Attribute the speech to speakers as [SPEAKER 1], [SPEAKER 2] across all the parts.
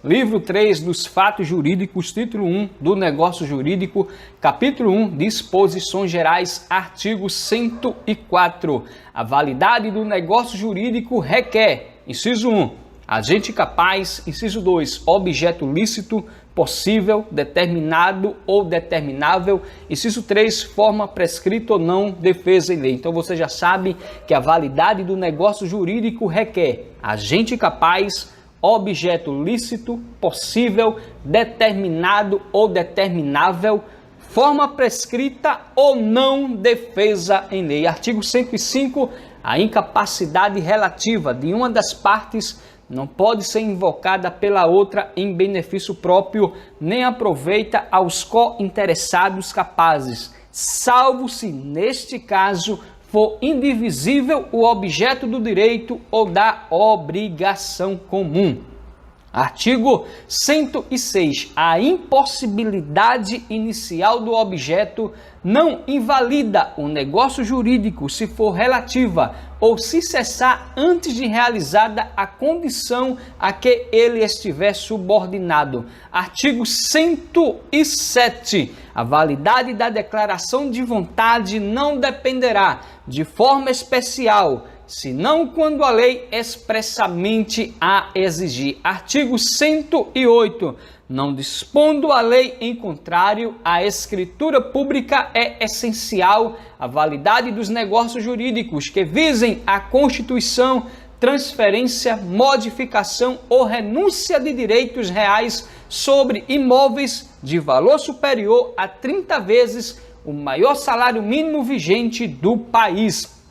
[SPEAKER 1] livro 3 dos fatos jurídicos, título 1 do negócio jurídico, capítulo 1, disposições gerais, artigo 104. A validade do negócio jurídico requer, inciso 1, agente capaz, inciso 2, objeto lícito, possível, determinado ou determinável, inciso 3, forma prescrita ou não, defesa e lei. Então você já sabe que a validade do negócio jurídico requer agente capaz, objeto lícito, possível, determinado ou determinável, forma prescrita ou não, defesa em lei. Artigo 105, a incapacidade relativa de uma das partes não pode ser invocada pela outra em benefício próprio, nem aproveita aos co-interessados capazes, salvo se, neste caso, for indivisível o objeto do direito ou da obrigação comum. Artigo 106. A impossibilidade inicial do objeto não invalida o negócio jurídico se for relativa ou se cessar antes de realizada a condição a que ele estiver subordinado. Artigo 107. A validade da declaração de vontade não dependerá de forma especial, senão quando a lei expressamente a exigir. Artigo 108. Não dispondo a lei em contrário, a escritura pública é essencial à validade dos negócios jurídicos que visem a constituição, transferência, modificação ou renúncia de direitos reais sobre imóveis de valor superior a 30 vezes o maior salário mínimo vigente do país.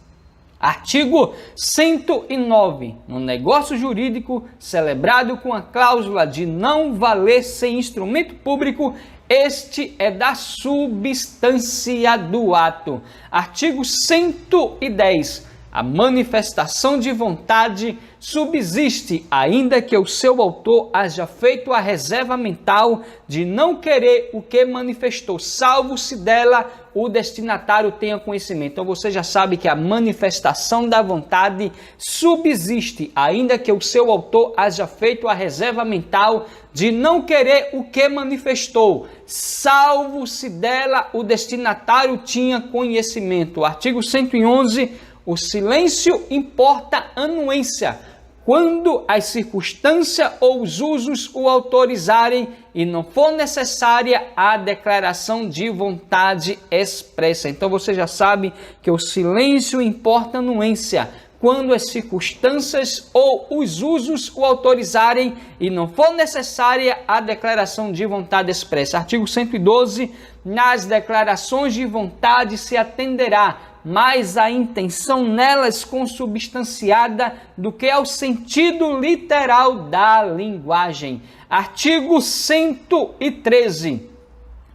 [SPEAKER 1] Artigo 109. No negócio jurídico celebrado com a cláusula de não valer sem instrumento público, este é da substância do ato. Artigo 110. A manifestação de vontade subsiste, ainda que o seu autor haja feito a reserva mental de não querer o que manifestou, salvo se dela o destinatário tenha conhecimento. Então você já sabe que a manifestação da vontade subsiste, ainda que o seu autor haja feito a reserva mental de não querer o que manifestou, salvo se dela o destinatário tinha conhecimento. Artigo 111. O silêncio importa anuência, quando as circunstâncias ou os usos o autorizarem e não for necessária a declaração de vontade expressa. Então você já sabe que o silêncio importa anuência, quando as circunstâncias ou os usos o autorizarem e não for necessária a declaração de vontade expressa. Artigo 112. Nas declarações de vontade se atenderá mais a intenção nelas consubstanciada do que ao sentido literal da linguagem. Artigo 113.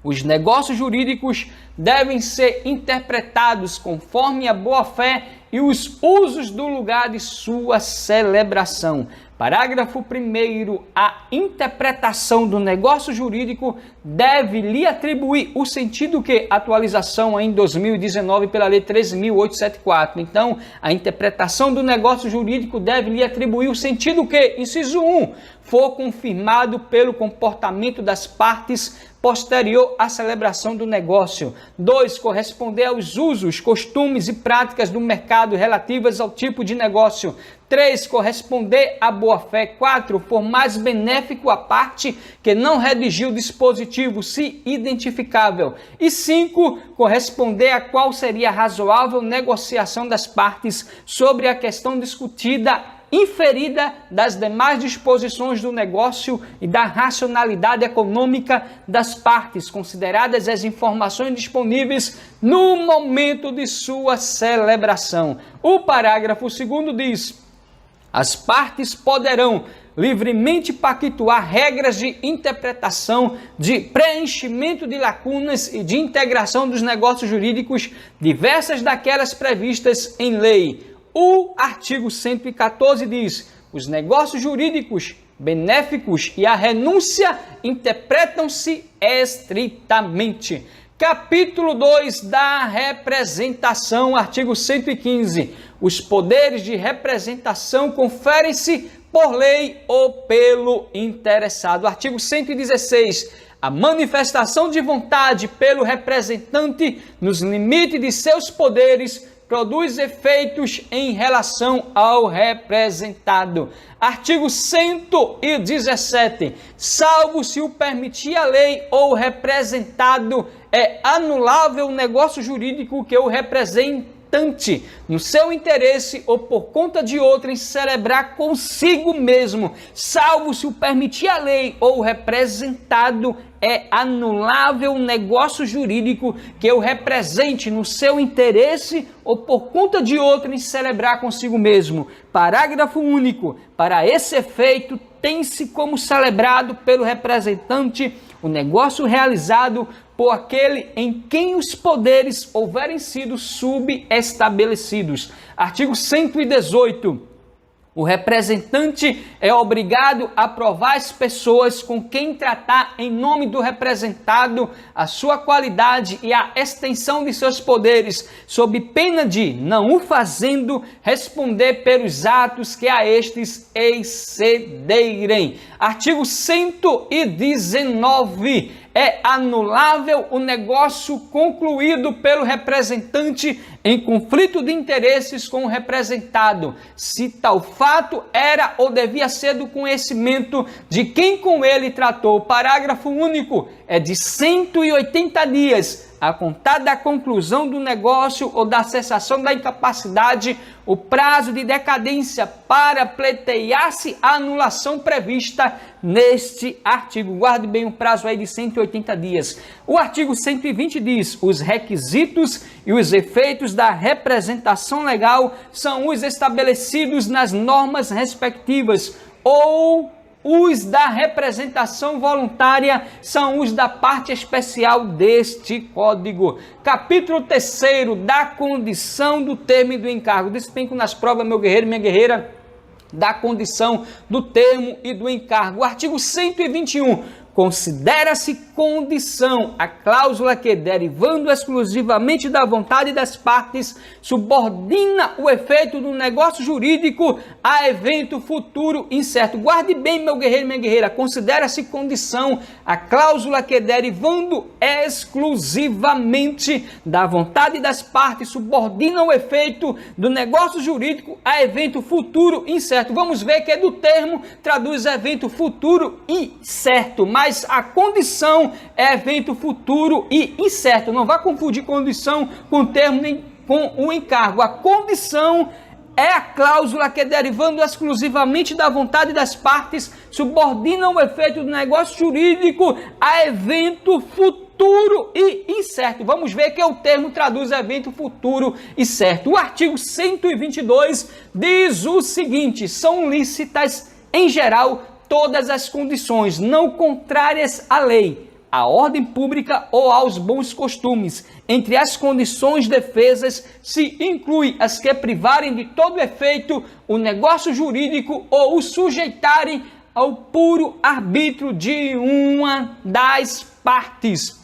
[SPEAKER 1] Os negócios jurídicos devem ser interpretados conforme a boa-fé e os usos do lugar de sua celebração. Parágrafo 1º. A interpretação do negócio jurídico deve lhe atribuir o sentido que atualização em 2019 pela Lei 13.874. Então, a interpretação do negócio jurídico deve lhe atribuir o sentido que, inciso 1, for confirmado pelo comportamento das partes posterior à celebração do negócio. 2. Corresponder aos usos, costumes e práticas do mercado relativas ao tipo de negócio. 3. Corresponder à boa-fé. 4. For mais benéfico à parte que não redigiu o dispositivo, se identificável. E 5. Corresponder a qual seria a razoável negociação das partes sobre a questão discutida, inferida das demais disposições do negócio e da racionalidade econômica das partes, consideradas as informações disponíveis no momento de sua celebração. O parágrafo 2º diz: as partes poderão livremente pactuar regras de interpretação, de preenchimento de lacunas e de integração dos negócios jurídicos diversas daquelas previstas em lei. O artigo 114 diz: os negócios jurídicos benéficos e a renúncia interpretam-se estritamente. Capítulo 2 da representação, artigo 115. Os poderes de representação conferem-se por lei ou pelo interessado. Artigo 116. A manifestação de vontade pelo representante, nos limites de seus poderes, produz efeitos em relação ao representado. Artigo 117. Salvo se o permitir a lei ou o representado, é anulável o negócio jurídico que o representante, no seu interesse ou por conta de outrem, celebrar consigo mesmo. Salvo se o permitir a lei ou o representado, é anulável o negócio jurídico que o represente no seu interesse ou por conta de outrem celebrar consigo mesmo. Parágrafo único. Para esse efeito, tem-se como celebrado pelo representante o negócio realizado por aquele em quem os poderes houverem sido subestabelecidos. Artigo 118. O representante é obrigado a provar às pessoas com quem tratar em nome do representado a sua qualidade e a extensão de seus poderes, sob pena de, não o fazendo, responder pelos atos que a estes excederem. Artigo 119. É anulável o negócio concluído pelo representante em conflito de interesses com o representado, se tal fato era ou devia ser do conhecimento de quem com ele tratou. Parágrafo único. É de 180 dias a contar da conclusão do negócio ou da cessação da incapacidade, o prazo de decadência para pleitear-se a anulação prevista neste artigo. Guarde bem o prazo aí de 180 dias. O artigo 120 diz: os requisitos e os efeitos da representação legal são os estabelecidos nas normas respectivas, ou os da representação voluntária são os da parte especial deste Código. Capítulo 3º, da condição do termo e do encargo. Despenco nas provas, meu guerreiro e minha guerreira, da condição do termo e do encargo. Artigo 121. Considera-se condição a cláusula que, derivando exclusivamente da vontade das partes, subordina o efeito do negócio jurídico a evento futuro incerto. Guarde bem, meu guerreiro e minha guerreira, considera-se condição a cláusula que, derivando exclusivamente da vontade das partes, subordina o efeito do negócio jurídico a evento futuro incerto. Vamos ver que do termo traduz evento futuro incerto, mas a condição é evento futuro e incerto. Não vá confundir condição com o termo nem com o encargo. A condição é a cláusula que, derivando exclusivamente da vontade das partes, subordina o efeito do negócio jurídico a evento futuro e incerto. Vamos ver que o termo traduz evento futuro e certo. O artigo 122 diz o seguinte: são lícitas, em geral, todas as condições não contrárias à lei, à ordem pública ou aos bons costumes. Entre as condições defesas se inclui as que privarem de todo efeito o negócio jurídico ou o sujeitarem ao puro arbítrio de uma das partes.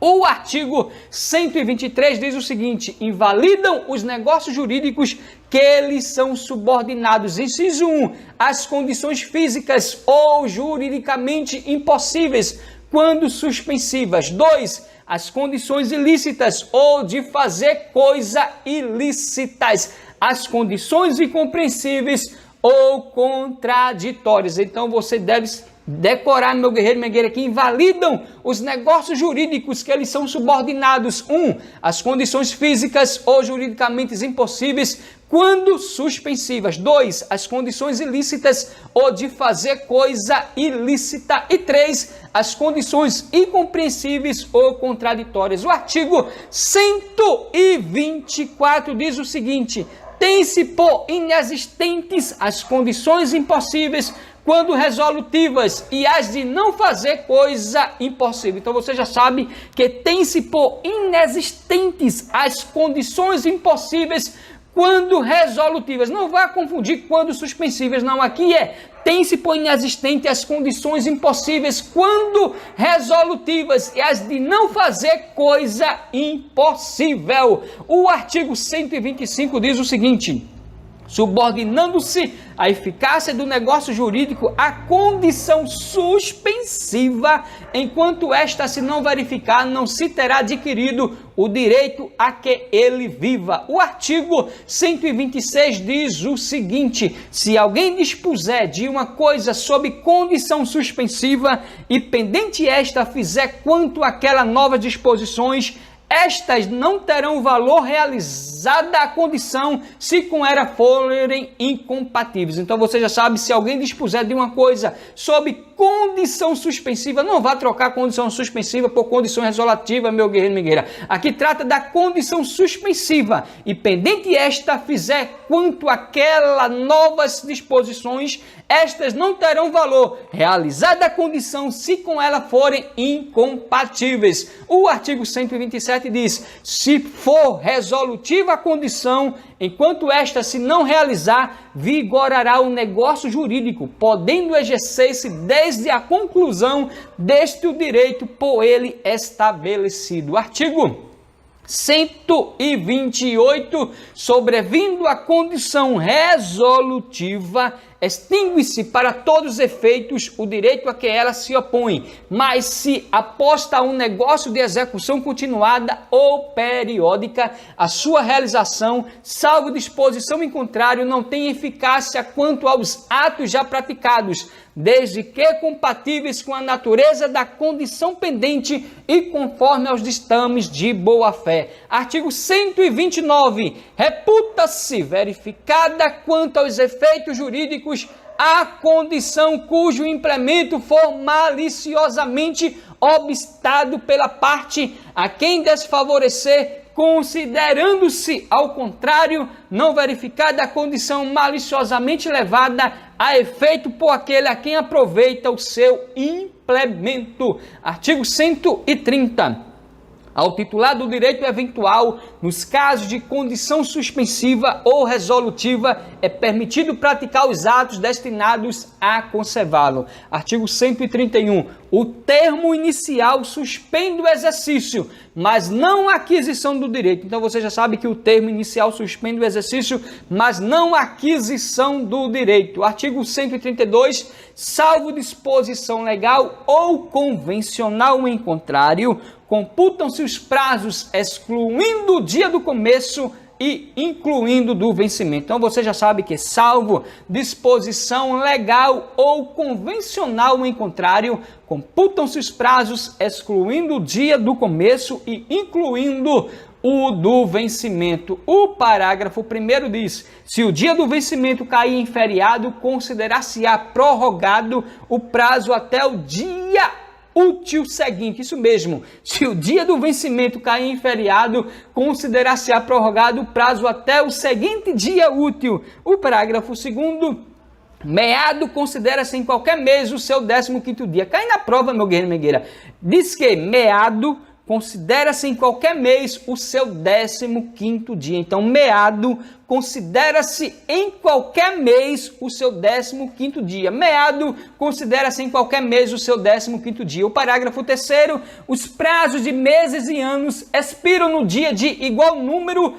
[SPEAKER 1] O artigo 123 diz o seguinte: invalidam os negócios jurídicos que eles são subordinados, inciso 1, às condições físicas ou juridicamente impossíveis, quando suspensivas. 2, as condições ilícitas ou de fazer coisa ilícitas, as condições incompreensíveis ou contraditórias. Então você deve decorar, meu guerreiro e minha guerreira, que invalidam os negócios jurídicos que eles são subordinados. 1, as condições físicas ou juridicamente impossíveis, quando suspensivas. 2, as condições ilícitas ou de fazer coisa ilícita. E 3, as condições incompreensíveis ou contraditórias. O artigo 124 diz o seguinte: tem-se por inexistentes as condições impossíveis quando resolutivas e as de não fazer coisa impossível. Então você já sabe que tem-se por inexistentes as condições impossíveis quando resolutivas. Não vá confundir quando suspensíveis, não. Aqui é tem-se por inexistente as condições impossíveis quando resolutivas e as de não fazer coisa impossível. O artigo 125 diz o seguinte: subordinando-se a eficácia do negócio jurídico à condição suspensiva, enquanto esta se não verificar, não se terá adquirido o direito a que ele viva. O artigo 126 diz o seguinte: se alguém dispuser de uma coisa sob condição suspensiva e pendente esta fizer quanto àquela novas disposições, estas não terão valor realizada a condição se com ela forem incompatíveis. Então você já sabe, se alguém dispuser de uma coisa sob condição suspensiva, não vá trocar condição suspensiva por condição resolutiva, meu guerreiro, minha guerreira. Aqui trata da condição suspensiva e pendente esta fizer quanto àquela novas disposições, estas não terão valor realizada a condição se com ela forem incompatíveis. O artigo 127 diz: se for resolutiva a condição, enquanto esta se não realizar, vigorará o negócio jurídico, podendo exercer-se desde a conclusão deste o direito por ele estabelecido. Artigo 128, sobrevindo a condição resolutiva, extingue-se para todos os efeitos o direito a que ela se opõe, mas se aposta a um negócio de execução continuada ou periódica, a sua realização, salvo disposição em contrário, não tem eficácia quanto aos atos já praticados, desde que compatíveis com a natureza da condição pendente e conforme aos ditames de boa-fé. Artigo 129. Reputa-se verificada quanto aos efeitos jurídicos a condição cujo implemento for maliciosamente obstado pela parte a quem desfavorecer, considerando-se, ao contrário, não verificada a condição maliciosamente levada a efeito por aquele a quem aproveita o seu implemento. Artigo 130. Ao titular do direito eventual, nos casos de condição suspensiva ou resolutiva, é permitido praticar os atos destinados a conservá-lo. Artigo 131. O termo inicial suspende o exercício, mas não a aquisição do direito. Então você já sabe que o termo inicial suspende o exercício, mas não a aquisição do direito. Artigo 132. Salvo disposição legal ou convencional em contrário, computam-se os prazos excluindo o dia do começo e incluindo do vencimento. Então você já sabe que, salvo disposição legal ou convencional em contrário, computam-se os prazos excluindo o dia do começo e incluindo o do vencimento. O parágrafo 1º diz: se o dia do vencimento cair em feriado, considerar-se-á prorrogado o prazo até o dia útil seguinte. Isso mesmo, se o dia do vencimento cair em feriado, considerar-se-á prorrogado o prazo até o seguinte dia útil. O parágrafo 2º: meado considera-se em qualquer mês o seu 15º dia. Cai na prova, meu guerreiro, Megueira. Diz que meado considera-se em qualquer mês o seu 15º dia. Então, meado considera-se em qualquer mês o seu 15º dia. Meado considera-se em qualquer mês o seu 15º dia. O parágrafo 3º: os prazos de meses e anos expiram no dia de igual número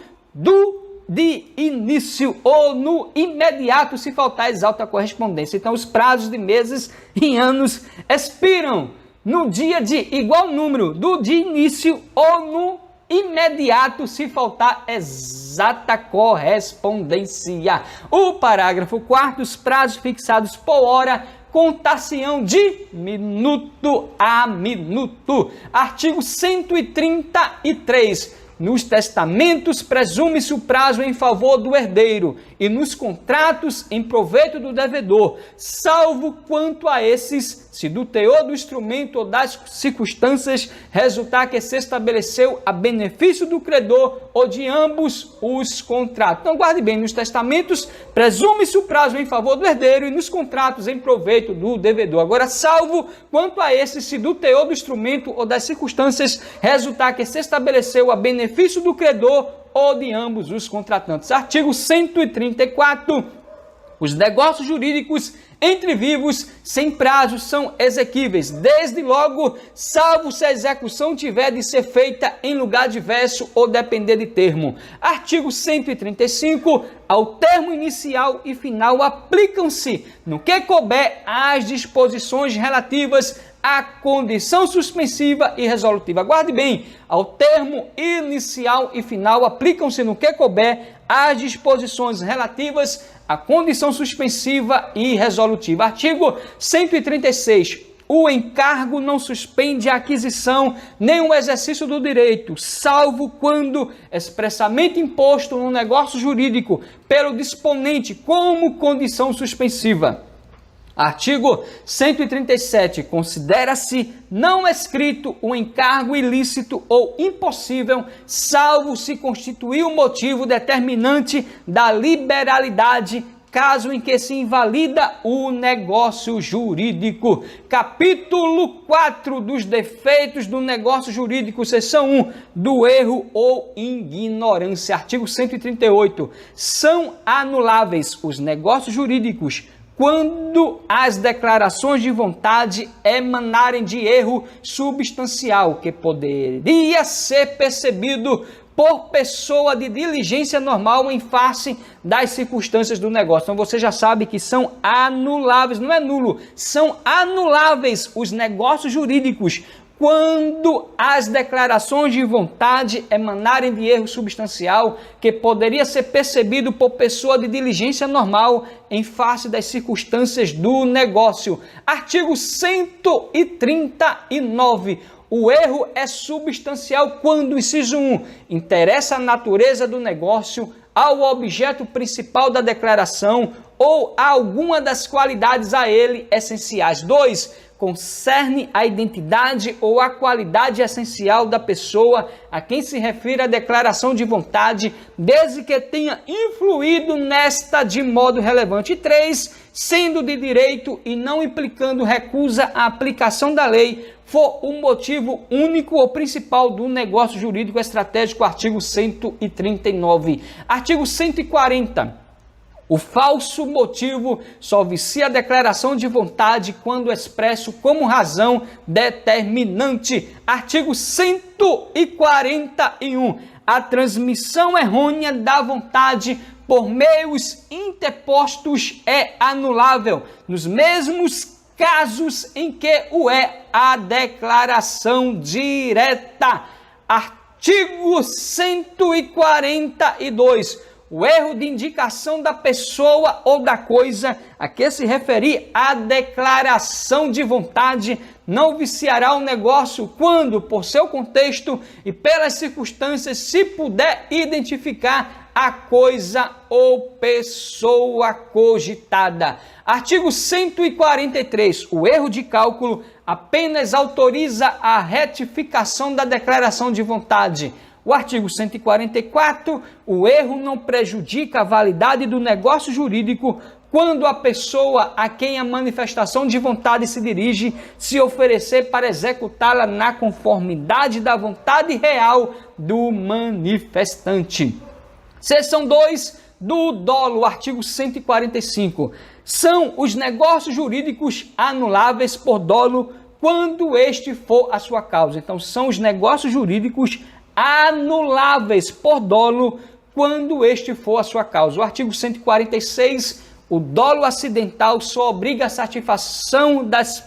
[SPEAKER 1] de início ou no imediato, se faltar exalta correspondência. Então, os prazos de meses e anos expiram no dia de igual número do de início ou no imediato, se faltar exata correspondência. O parágrafo 4º: os prazos fixados por hora contar-se-ão de minuto a minuto. Artigo 133. Nos testamentos presume-se o prazo em favor do herdeiro e nos contratos em proveito do devedor, salvo quanto a esses, se do teor do instrumento ou das circunstâncias resultar que se estabeleceu a benefício do credor ou de ambos os contratos. Então guarde bem, nos testamentos presume-se o prazo em favor do herdeiro e nos contratos em proveito do devedor. Agora, salvo quanto a esses, se do teor do instrumento ou das circunstâncias resultar que se estabeleceu a benefício do credor ou de ambos os contratantes. Artigo 134. Os negócios jurídicos entre vivos sem prazo são exequíveis, desde logo, salvo se a execução tiver de ser feita em lugar diverso ou depender de termo. Artigo 135. Ao termo inicial e final aplicam-se, no que couber, as disposições relativas à condição suspensiva e resolutiva. Guarde bem, ao termo inicial e final aplicam-se, no que couber, as disposições relativas à condição suspensiva e resolutiva. Artigo 136. O encargo não suspende a aquisição nem o exercício do direito, salvo quando expressamente imposto no negócio jurídico pelo disponente como condição suspensiva. Artigo 137. Considera-se não escrito o encargo ilícito ou impossível, salvo se constituir o motivo determinante da liberalidade, caso em que se invalida o negócio jurídico. Capítulo 4 dos defeitos do negócio jurídico, seção 1, do erro ou ignorância. Artigo 138. São anuláveis os negócios jurídicos quando as declarações de vontade emanarem de erro substancial que poderia ser percebido por pessoa de diligência normal em face das circunstâncias do negócio. Então você já sabe que são anuláveis, não é nulo, são anuláveis os negócios jurídicos quando as declarações de vontade emanarem de erro substancial que poderia ser percebido por pessoa de diligência normal em face das circunstâncias do negócio. Artigo 139. O erro é substancial quando, inciso 1, interessa a natureza do negócio, ao objeto principal da declaração ou a alguma das qualidades a ele essenciais. 2. Concerne a identidade ou a qualidade essencial da pessoa a quem se refere a declaração de vontade, desde que tenha influído nesta de modo relevante. 3. Sendo de direito e não implicando recusa à aplicação da lei, for o motivo único ou principal do negócio jurídico estratégico. Artigo 139. Artigo 140. O falso motivo só vicia a declaração de vontade quando expresso como razão determinante. Artigo 141. A transmissão errônea da vontade por meios interpostos é anulável, nos mesmos casos em que o é a declaração direta. Artigo 142. O erro de indicação da pessoa ou da coisa a que se referir a declaração de vontade não viciará o negócio quando, por seu contexto e pelas circunstâncias, se puder identificar a coisa ou pessoa cogitada. Artigo 143. O erro de cálculo apenas autoriza a retificação da declaração de vontade. O artigo 144, o erro não prejudica a validade do negócio jurídico quando a pessoa a quem a manifestação de vontade se dirige se oferecer para executá-la na conformidade da vontade real do manifestante. Seção 2 do dolo, artigo 145. São os negócios jurídicos anuláveis por dolo quando este for a sua causa. Então, são os negócios jurídicos anuláveis por dolo quando este for a sua causa. O artigo 146, o dolo acidental só obriga a satisfação das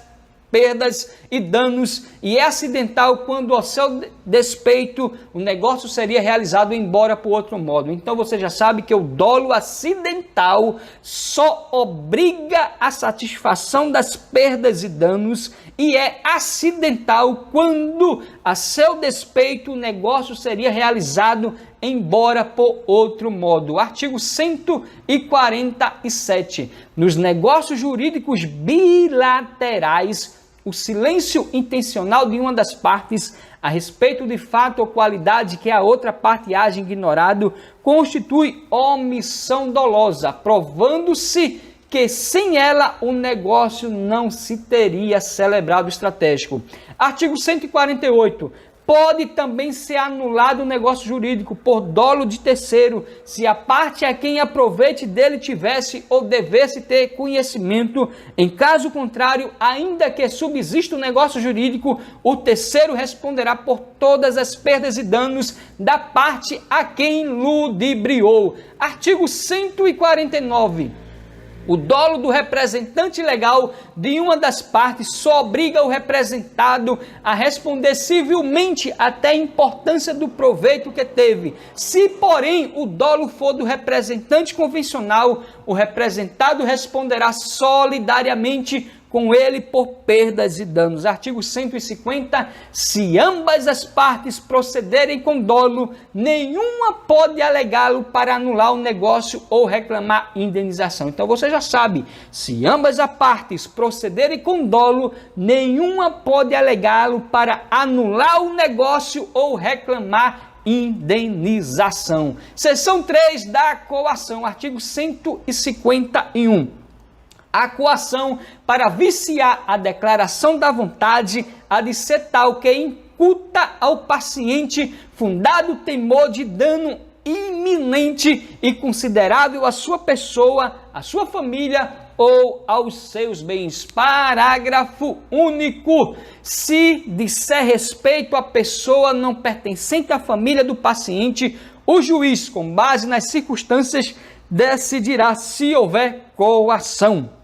[SPEAKER 1] perdas e danos e é acidental quando ao seu despeito o negócio seria realizado embora por outro modo. Então você já sabe que o dolo acidental só obriga a satisfação das perdas e danos e é acidental quando a seu despeito o negócio seria realizado embora por outro modo. Artigo 147. Nos negócios jurídicos bilaterais, o silêncio intencional de uma das partes a respeito de fato ou qualidade que a outra parte haja ignorado constitui omissão dolosa, provando-se que sem ela o negócio não se teria celebrado estratégico. Artigo 148. Pode também ser anulado o negócio jurídico por dolo de terceiro, se a parte a quem aproveite dele tivesse ou devesse ter conhecimento. Em caso contrário, ainda que subsista o negócio jurídico, o terceiro responderá por todas as perdas e danos da parte a quem ludibriou. Artigo 149. O dolo do representante legal de uma das partes só obriga o representado a responder civilmente até a importância do proveito que teve. Se, porém, o dolo for do representante convencional, o representado responderá solidariamente com ele por perdas e danos. Artigo 150. Se ambas as partes procederem com dolo, nenhuma pode alegá-lo para anular o negócio ou reclamar indenização. Então você já sabe, se ambas as partes procederem com dolo, nenhuma pode alegá-lo para anular o negócio ou reclamar indenização. Seção 3 da coação, artigo 151. A coação para viciar a declaração da vontade há de ser tal que incuta ao paciente fundado temor de dano iminente e considerável à sua pessoa, à sua família ou aos seus bens. Parágrafo único. Se disser respeito à pessoa não pertencente à família do paciente, o juiz, com base nas circunstâncias, decidirá se houver coação.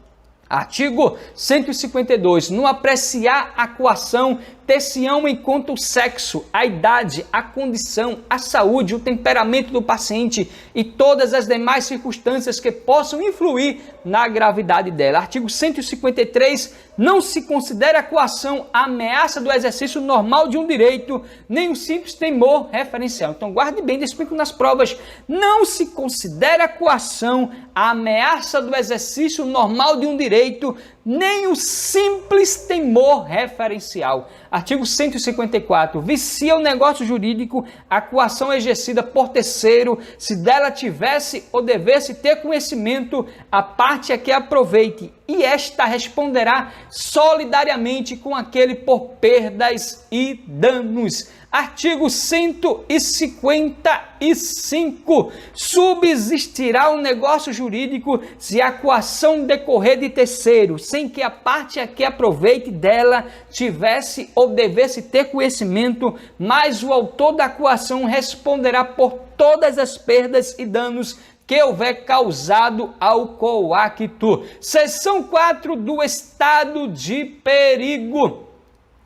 [SPEAKER 1] Artigo 152. No apreciar a coação, ter-se-ão em conta o sexo, a idade, a condição, a saúde, o temperamento do paciente e todas as demais circunstâncias que possam influir na gravidade dela. Artigo 153. Não se considera a coação a ameaça do exercício normal de um direito, nem o simples temor referencial. Então guarde bem, explico nas provas. Não se considera a coação a ameaça do exercício normal de um direito, nem o simples temor referencial. Artigo 154. Vicia o negócio jurídico a coação exercida por terceiro, se dela tivesse ou devesse ter conhecimento a parte a que aproveite, e esta responderá solidariamente com aquele por perdas e danos. Artigo 155. Subsistirá o negócio jurídico se a coação decorrer de terceiro, sem que a parte a que aproveite dela tivesse ou devesse ter conhecimento, mas o autor da coação responderá por todas as perdas e danos que houver causado ao coacto. Seção 4 do estado de perigo.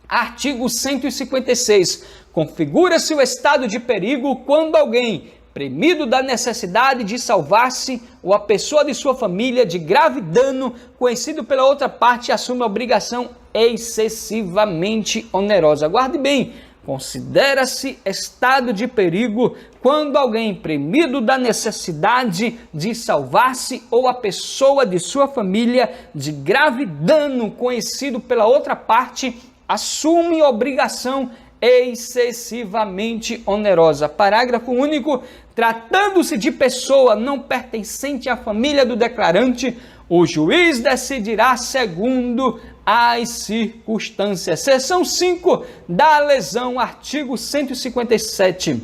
[SPEAKER 1] Artigo 156. Configura-se o estado de perigo quando alguém, premido da necessidade de salvar-se, ou a pessoa de sua família, de grave dano conhecido pela outra parte, assume a obrigação excessivamente onerosa. Guarde bem, considera-se estado de perigo quando alguém, premido da necessidade de salvar-se, ou a pessoa de sua família, de grave dano conhecido pela outra parte, assume obrigação excessivamente onerosa. Parágrafo único. Tratando-se de pessoa não pertencente à família do declarante, o juiz decidirá segundo as circunstâncias. Seção 5 da lesão, artigo 157.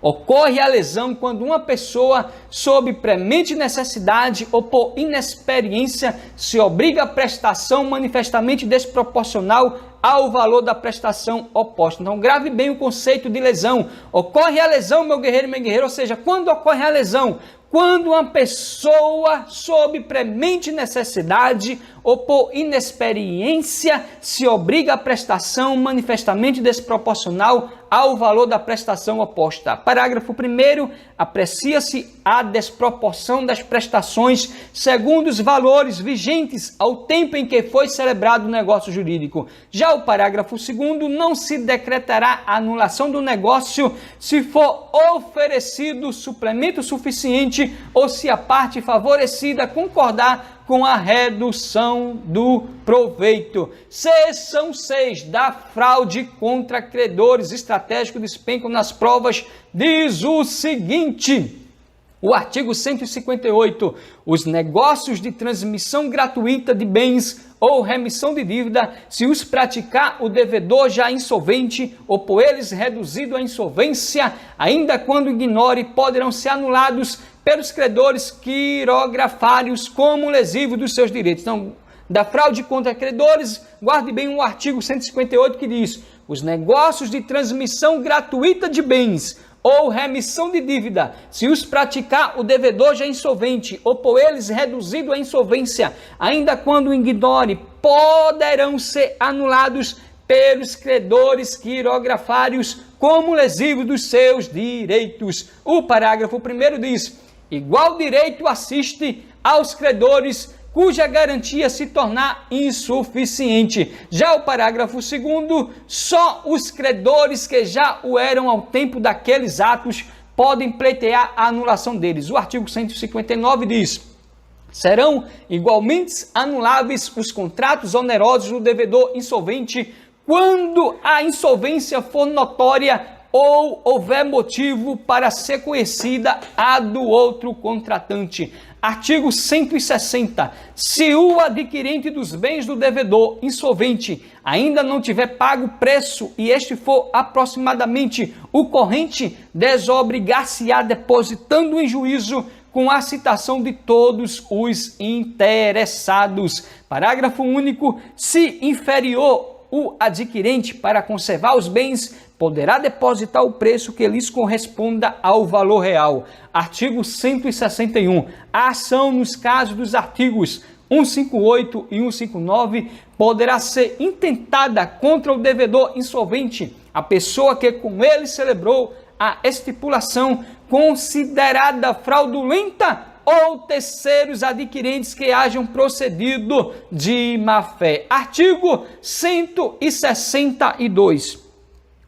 [SPEAKER 1] Ocorre a lesão quando uma pessoa, sob premente necessidade ou por inexperiência, se obriga à prestação manifestamente desproporcional ao valor da prestação oposta. Então, grave bem o conceito de lesão. Ocorre a lesão, meu guerreiro e minha guerreira, ou seja, quando ocorre a lesão? Quando uma pessoa, sob premente necessidade ou por inexperiência, se obriga à prestação manifestamente desproporcional ao valor da prestação oposta. Parágrafo 1º. Aprecia-se a desproporção das prestações segundo os valores vigentes ao tempo em que foi celebrado o negócio jurídico. Já o parágrafo 2º. Não se decretará a anulação do negócio se for oferecido suplemento suficiente ou se a parte favorecida concordar com a redução do proveito. Seção 6 da fraude contra credores estratégico despencam nas provas diz o seguinte: O artigo 158, os negócios de transmissão gratuita de bens ou remissão de dívida, se os praticar o devedor já insolvente ou por eles reduzido à insolvência, ainda quando ignore, poderão ser anulados pelos credores quirografários como lesivo dos seus direitos. Então, da fraude contra credores, guarde bem o artigo 158 que diz: os negócios de transmissão gratuita de bens ou remissão de dívida, se os praticar o devedor já insolvente ou por eles reduzido à insolvência, ainda quando ignore, poderão ser anulados pelos credores quirografários como lesivo dos seus direitos. O parágrafo 1º diz: igual direito assiste aos credores cuja garantia se tornar insuficiente. Já o parágrafo 2º, só os credores que já o eram ao tempo daqueles atos podem pleitear a anulação deles. O artigo 159 diz: serão igualmente anuláveis os contratos onerosos do devedor insolvente quando a insolvência for notória ou houver motivo para ser conhecida a do outro contratante. Artigo 160. Se o adquirente dos bens do devedor insolvente ainda não tiver pago o preço e este for aproximadamente o corrente, desobrigar-se-á depositando em juízo com a citação de todos os interessados. Parágrafo único. Se inferior o adquirente para conservar os bens, poderá depositar o preço que lhes corresponda ao valor real. Artigo 161. A ação nos casos dos artigos 158 e 159 poderá ser intentada contra o devedor insolvente, a pessoa que com ele celebrou a estipulação considerada fraudulenta ou terceiros adquirentes que hajam procedido de má-fé. Artigo 162.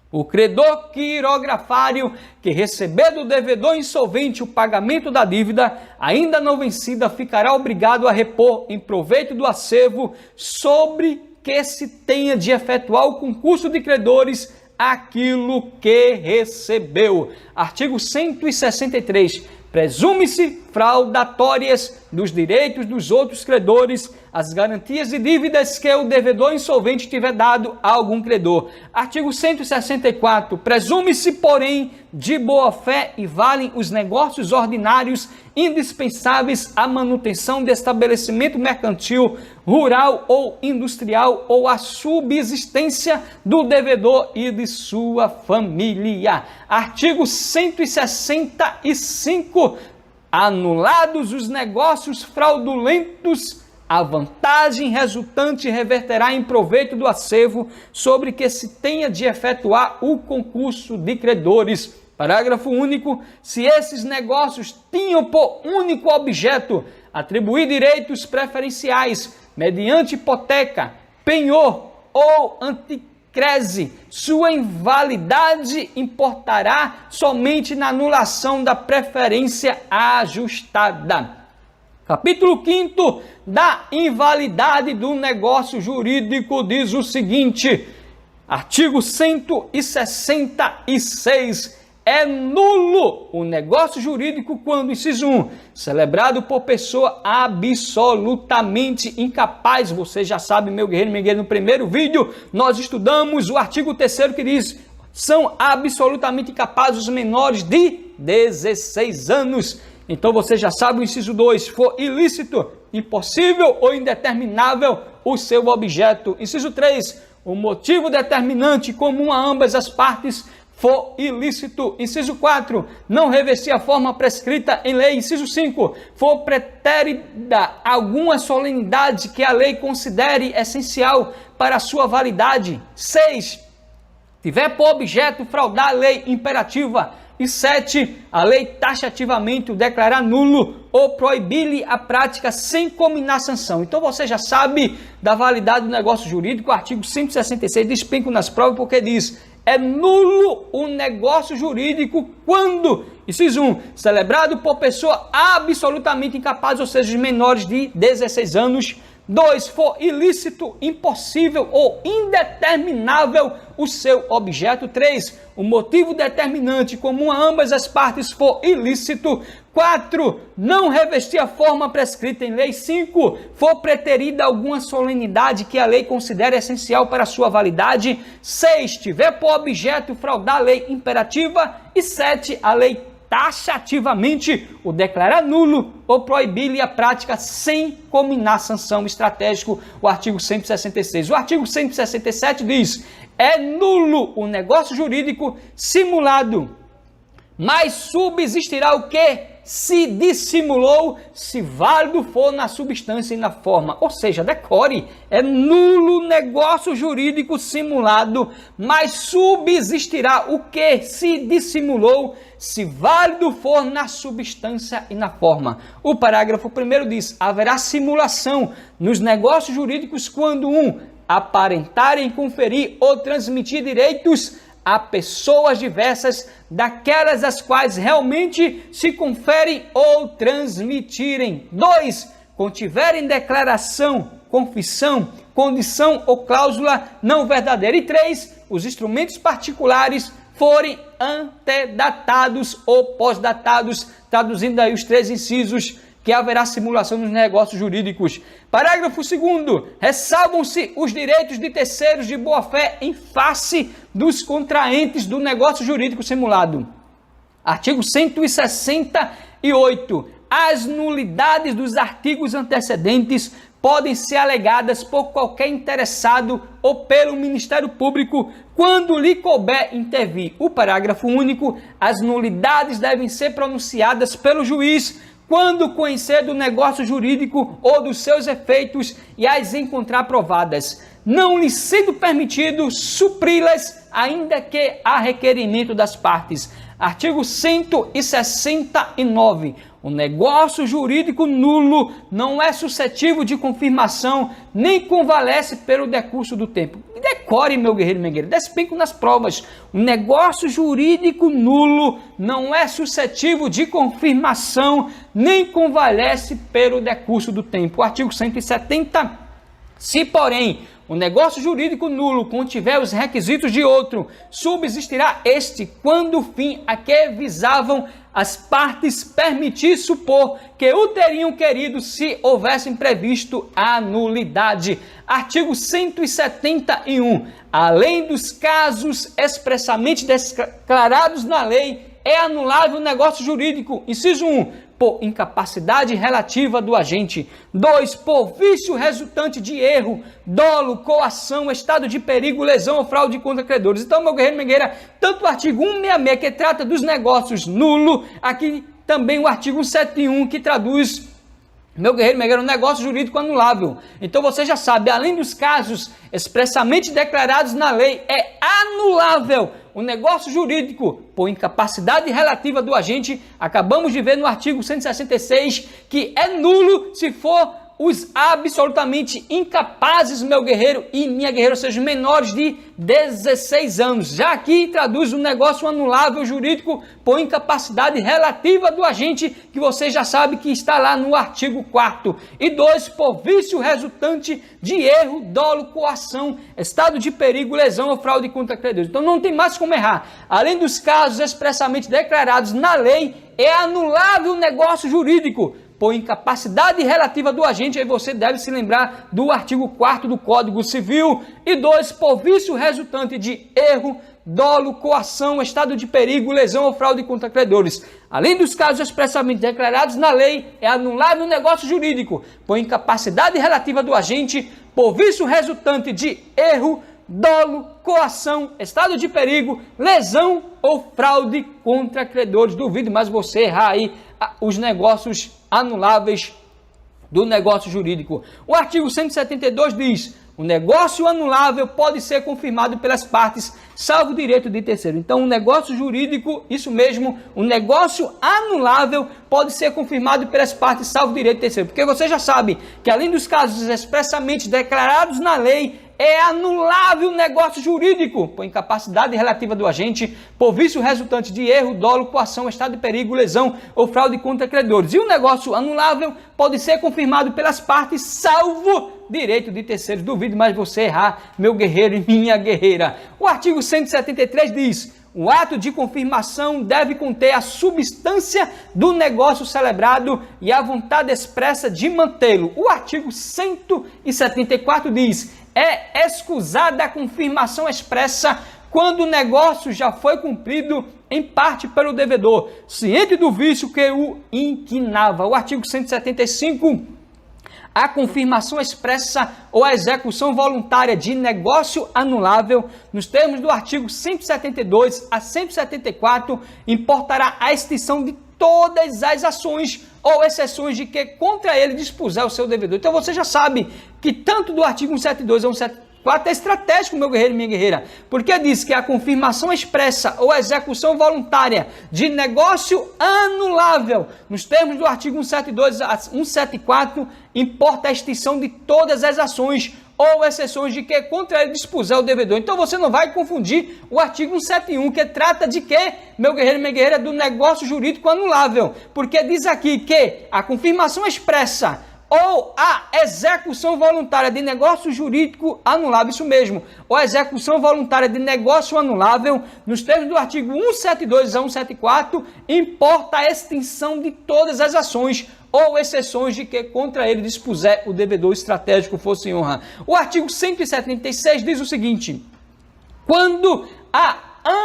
[SPEAKER 1] O credor quirografário que receber do devedor insolvente o pagamento da dívida ainda não vencida ficará obrigado a repor em proveito do acervo sobre que se tenha de efetuar o concurso de credores aquilo que recebeu. Artigo 163. Presume-se fraudatórias dos direitos dos outros credores as garantias de dívidas que o devedor insolvente tiver dado a algum credor. Artigo 164. Presume-se, porém, de boa-fé e valem os negócios ordinários indispensáveis à manutenção de estabelecimento mercantil, rural ou industrial ou à subsistência do devedor e de sua família. Artigo 165. Anulados os negócios fraudulentos, a vantagem resultante reverterá em proveito do acervo sobre que se tenha de efetuar o concurso de credores. Parágrafo único. Se esses negócios tinham por único objeto atribuir direitos preferenciais mediante hipoteca, penhor ou anticrese, sua invalidade importará somente na anulação da preferência ajustada. Capítulo 5º da invalidade do negócio jurídico diz o seguinte, artigo 166, é nulo o negócio jurídico quando, inciso 1, celebrado por pessoa absolutamente incapaz. Você já sabe, meu guerreiro, minha guerreira, no primeiro vídeo nós estudamos o artigo 3º que diz, são absolutamente incapazes os menores de 16 anos. Então você já sabe o inciso 2, for ilícito, impossível ou indeterminável o seu objeto. Inciso 3, o motivo determinante comum a ambas as partes for ilícito. Inciso 4, não revestir a forma prescrita em lei. Inciso 5, for pretérita alguma solenidade que a lei considere essencial para a sua validade. 6, tiver por objeto fraudar a lei imperativa. E 7, a lei taxativamente o declarar nulo ou proibir-lhe a prática sem combinar sanção. Então você já sabe da validade do negócio jurídico, o artigo 166 despenca nas provas porque diz, é nulo o negócio jurídico quando, inciso 1, celebrado por pessoa absolutamente incapaz, ou seja, os menores de 16 anos, 2, for ilícito, impossível ou indeterminável o seu objeto. 3, o motivo determinante comum a ambas as partes for ilícito. 4, não revestir a forma prescrita em lei. 5, for preterida alguma solenidade que a lei considere essencial para sua validade. 6, tiver por objeto fraudar a lei imperativa. E 7, a lei taxativamente o declarar nulo ou proibir-lhe a prática sem cominar sanção estratégico, o artigo 166. O artigo 167 diz: é nulo o negócio jurídico simulado, mas subsistirá o que se dissimulou, se válido for na substância e na forma. Ou seja, decore, é nulo negócio jurídico simulado, mas subsistirá o que se dissimulou, se válido for na substância e na forma. O parágrafo 1º diz: haverá simulação nos negócios jurídicos quando 1. aparentarem conferir ou transmitir direitos a pessoas diversas daquelas às quais realmente se conferem ou transmitirem. 2. Contiverem declaração, confissão, condição ou cláusula não verdadeira. E 3. Os instrumentos particulares forem antedatados ou pós-datados, traduzindo aí os 3 incisos, que haverá simulação nos negócios jurídicos. Parágrafo 2º. Ressalvam-se os direitos de terceiros de boa-fé em face dos contraentes do negócio jurídico simulado. Artigo 168. As nulidades dos artigos antecedentes podem ser alegadas por qualquer interessado ou pelo Ministério Público quando lhe couber intervir. O parágrafo único. As nulidades devem ser pronunciadas pelo juiz quando conhecer do negócio jurídico ou dos seus efeitos e as encontrar provadas, não lhe sendo permitido supri-las, ainda que a requerimento das partes. Artigo 169. O negócio jurídico nulo não é suscetível de confirmação, nem convalesce pelo decurso do tempo. Decore, meu guerreiro e minha guerreira, despenco nas provas. O negócio jurídico nulo não é suscetível de confirmação, nem convalesce pelo decurso do tempo. Artigo 170. Se, porém, o negócio jurídico nulo contiver os requisitos de outro, subsistirá este quando o fim a que visavam as partes permitir supor que o teriam querido se houvessem previsto a nulidade. Artigo 171. Além dos casos expressamente declarados na lei, é anulável o negócio jurídico. Inciso 1. Por incapacidade relativa do agente. 2. Por vício resultante de erro, dolo, coação, estado de perigo, lesão ou fraude contra credores. Então, meu guerreiro e minha guerreira, tanto o artigo 166, que trata dos negócios nulo, aqui também o artigo 171, que traduz, meu guerreiro e minha guerreira, um negócio jurídico anulável. Então, você já sabe, além dos casos expressamente declarados na lei, é anulável o negócio jurídico por incapacidade relativa do agente. Acabamos de ver no artigo 166 que é nulo se for os absolutamente incapazes, meu guerreiro e minha guerreira, ou seja, menores de 16 anos. Já aqui traduz um negócio anulável jurídico por incapacidade relativa do agente, que você já sabe que está lá no artigo 4º. E 2, por vício resultante de erro, dolo, coação, estado de perigo, lesão ou fraude contra credores. Então não tem mais como errar. Além dos casos expressamente declarados na lei, é anulável o negócio jurídico por incapacidade relativa do agente. Aí você deve se lembrar do artigo 4º do Código Civil. E 2, por vício resultante de erro, dolo, coação, estado de perigo, lesão ou fraude contra credores. Além dos casos expressamente declarados na lei, é anulável o negócio jurídico por incapacidade relativa do agente, por vício resultante de erro, dolo, coação, estado de perigo, lesão ou fraude contra credores. Duvido mais você errar aí os negócios anuláveis do negócio jurídico. O artigo 172 diz: o negócio anulável pode ser confirmado pelas partes, salvo direito de terceiro. Então, o negócio jurídico, isso mesmo, o negócio anulável pode ser confirmado pelas partes, salvo direito de terceiro. Porque você já sabe que, além dos casos expressamente declarados na lei, é anulável o negócio jurídico por incapacidade relativa do agente, por vício resultante de erro, dolo, coação, estado de perigo, lesão ou fraude contra credores. E o negócio anulável pode ser confirmado pelas partes, salvo direito de terceiros. Duvido mais você errar, meu guerreiro e minha guerreira. O artigo 173 diz: o ato de confirmação deve conter a substância do negócio celebrado e a vontade expressa de mantê-lo. O artigo 174 diz: é escusada a confirmação expressa quando o negócio já foi cumprido em parte pelo devedor, ciente do vício que o inquinava. O artigo 175, a confirmação expressa ou a execução voluntária de negócio anulável, nos termos do artigo 172 a 174, importará a extinção de todas as ações ou exceções de que contra ele dispuser o seu devedor. Então você já sabe que tanto do artigo 172 a 174 é estratégico, meu guerreiro e minha guerreira, porque diz que a confirmação expressa ou a execução voluntária de negócio anulável, nos termos do artigo 172 a 174, importa a extinção de todas as ações ou exceções de que contra ele dispuser o devedor. Então você não vai confundir o artigo 171, que trata de quê, meu guerreiro e minha guerreira? Do negócio jurídico anulável, porque diz aqui que a confirmação expressa ou a execução voluntária de negócio jurídico anulável, isso mesmo, ou a execução voluntária de negócio anulável, nos termos do artigo 172 a 174, importa a extinção de todas as ações ou exceções de que contra ele dispuser o devedor estratégico, força e honra. O artigo 176 diz o seguinte: quando a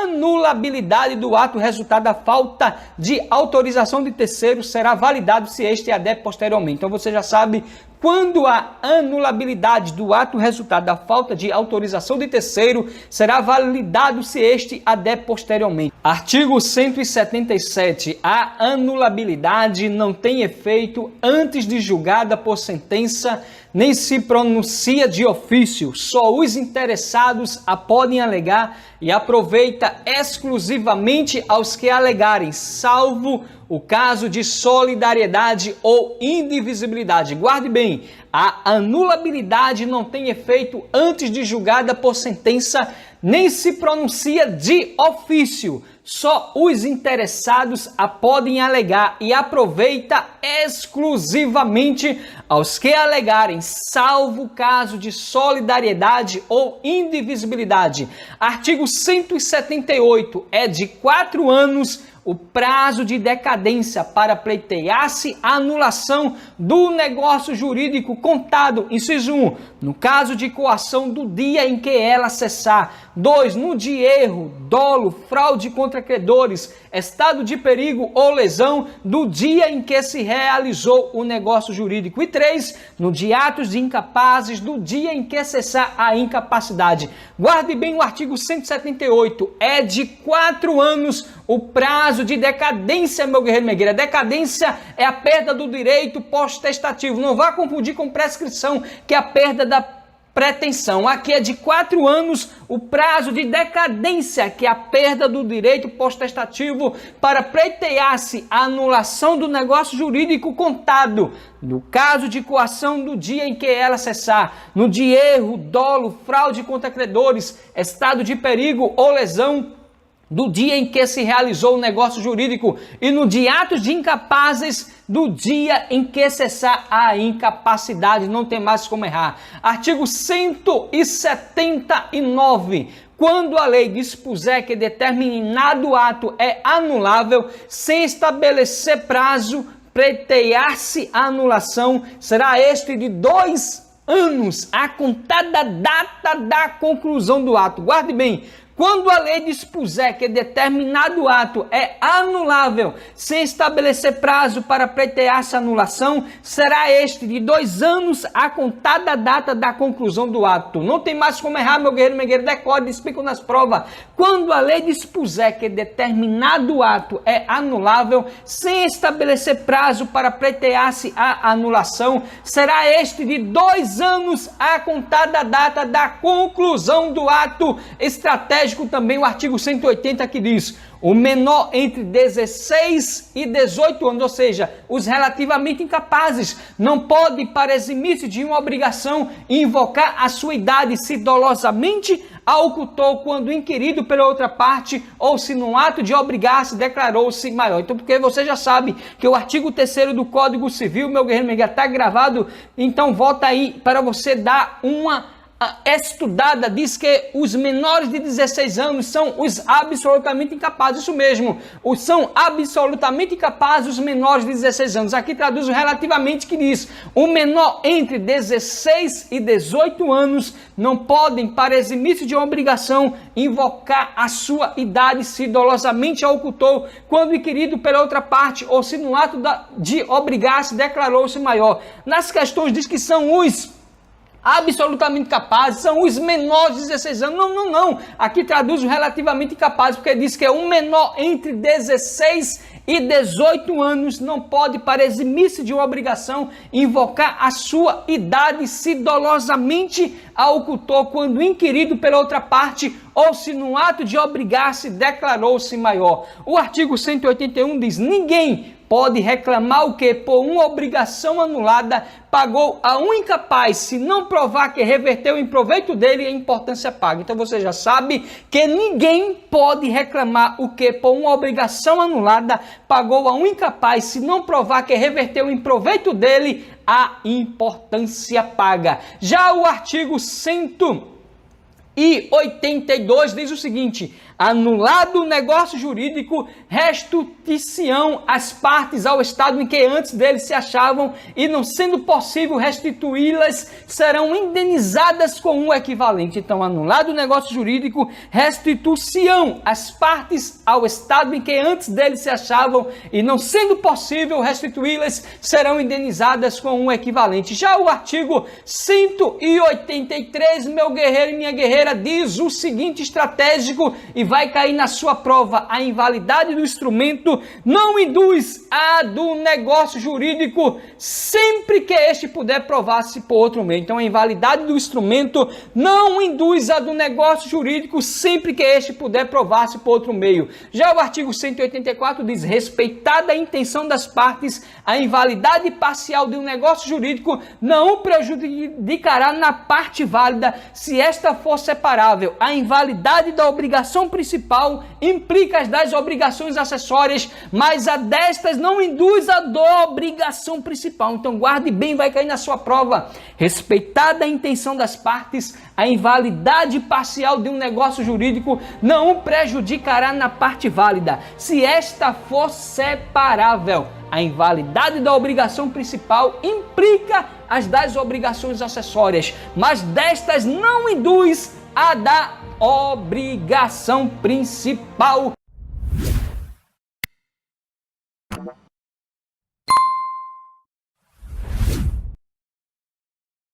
[SPEAKER 1] anulabilidade do ato resultado da falta de autorização de terceiro será validado se este adere posteriormente. Então você já sabe, quando a anulabilidade do ato resultado da falta de autorização de terceiro será validado se este adere posteriormente. Artigo 177. A anulabilidade não tem efeito antes de julgada por sentença, nem se pronuncia de ofício. Só os interessados a podem alegar e aproveita exclusivamente aos que alegarem, salvo o caso de solidariedade ou indivisibilidade. Guarde bem, a anulabilidade não tem efeito antes de julgada por sentença, nem se pronuncia de ofício. Só os interessados a podem alegar e aproveita exclusivamente aos que alegarem, salvo o caso de solidariedade ou indivisibilidade. Artigo 178, é de 4 anos o prazo de decadência para pleitear-se a anulação do negócio jurídico contado, inciso 1, no caso de coação do dia em que ela cessar. 2, no de erro, dolo, fraude contra credores, estado de perigo ou lesão do dia em que se realizou o negócio jurídico. E 3, no de atos de incapazes do dia em que cessar a incapacidade. Guarde bem o artigo 178, é de 4 anos o prazo de decadência, meu guerreiro e minha guerreira. Decadência é a perda do direito pós-testativo. Não vá confundir com prescrição, que é a perda da pretensão. Aqui é de 4 anos o prazo de decadência, que é a perda do direito pós-testativo para pleitear-se a anulação do negócio jurídico contado, no caso de coação do dia em que ela cessar, no de erro, dolo, fraude contra credores, estado de perigo ou lesão do dia em que se realizou o negócio jurídico e no de atos de incapazes do dia em que cessar a incapacidade. Não tem mais como errar. Artigo 179. Quando a lei dispuser que determinado ato é anulável, sem estabelecer prazo, pleitear-se a anulação, será este de 2 anos, a contar da data da conclusão do ato. Guarde bem, quando a lei dispuser que determinado ato é anulável, sem estabelecer prazo para pleitear-se a anulação, será este de 2 anos a contar da data da conclusão do ato. Não tem mais como errar, meu guerreiro, minha guerreira, decore, explico nas provas. Quando a lei dispuser que determinado ato é anulável, sem estabelecer prazo para pleitear-se a anulação, será este de 2 anos a contar da data da conclusão do ato estratégico estratégico também o artigo 180 que diz: o menor entre 16 e 18 anos, ou seja, os relativamente incapazes, não pode, para eximir-se de uma obrigação, invocar a sua idade se dolosamente a ocultou quando inquirido pela outra parte ou se no ato de obrigar-se declarou-se maior. Então, porque você já sabe que o artigo 3º do Código Civil, meu guerreiro, meu guerreiro, está gravado, então volta aí para você dar uma estudada, diz que os menores de 16 anos são os absolutamente incapazes, isso mesmo, são absolutamente incapazes os menores de 16 anos. Aqui traduz o relativamente que diz: o menor entre 16 e 18 anos não podem, para eximir-se de uma obrigação, invocar a sua idade se dolosamente a ocultou quando inquirido pela outra parte ou se no ato de obrigar-se declarou-se maior. Nas questões diz que são os absolutamente capazes, são os menores de 16 anos. Não. Aqui traduz o relativamente incapaz, porque diz que é um menor entre 16 e 18 anos não pode, para eximir-se de uma obrigação, invocar a sua idade se dolosamente a ocultou quando inquirido pela outra parte ou se no ato de obrigar-se declarou-se maior. O artigo 181 diz: ninguém pode reclamar o que, por uma obrigação anulada, pagou a um incapaz, se não provar que reverteu em proveito dele a importância paga. Então você já sabe que ninguém pode reclamar o que, por uma obrigação anulada, pagou a um incapaz, se não provar que reverteu em proveito dele a importância paga. Já o artigo 182 diz o seguinte: anulado o negócio jurídico, restituição as partes ao estado em que antes dele se achavam e não sendo possível restituí-las, serão indenizadas com um equivalente. Então, anulado o negócio jurídico, restituição as partes ao estado em que antes dele se achavam e não sendo possível restituí-las, serão indenizadas com um equivalente. Já o artigo 183, meu guerreiro e minha guerreira, diz o seguinte estratégico, e vai cair na sua prova: a invalidade do instrumento não induz a do negócio jurídico sempre que este puder provar-se por outro meio. Então, a invalidade do instrumento não induz a do negócio jurídico sempre que este puder provar-se por outro meio. Já o artigo 184 diz: respeitada a intenção das partes, a invalidade parcial de um negócio jurídico não prejudicará na parte válida se esta for separável. A invalidade da obrigação principal implica as das obrigações acessórias, mas a destas não induz a da obrigação principal. Então guarde bem, vai cair na sua prova. Respeitada a intenção das partes, a invalidade parcial de um negócio jurídico não prejudicará na parte válida se esta for separável. A invalidade da obrigação principal implica as das obrigações acessórias, mas destas não induz a da obrigação principal.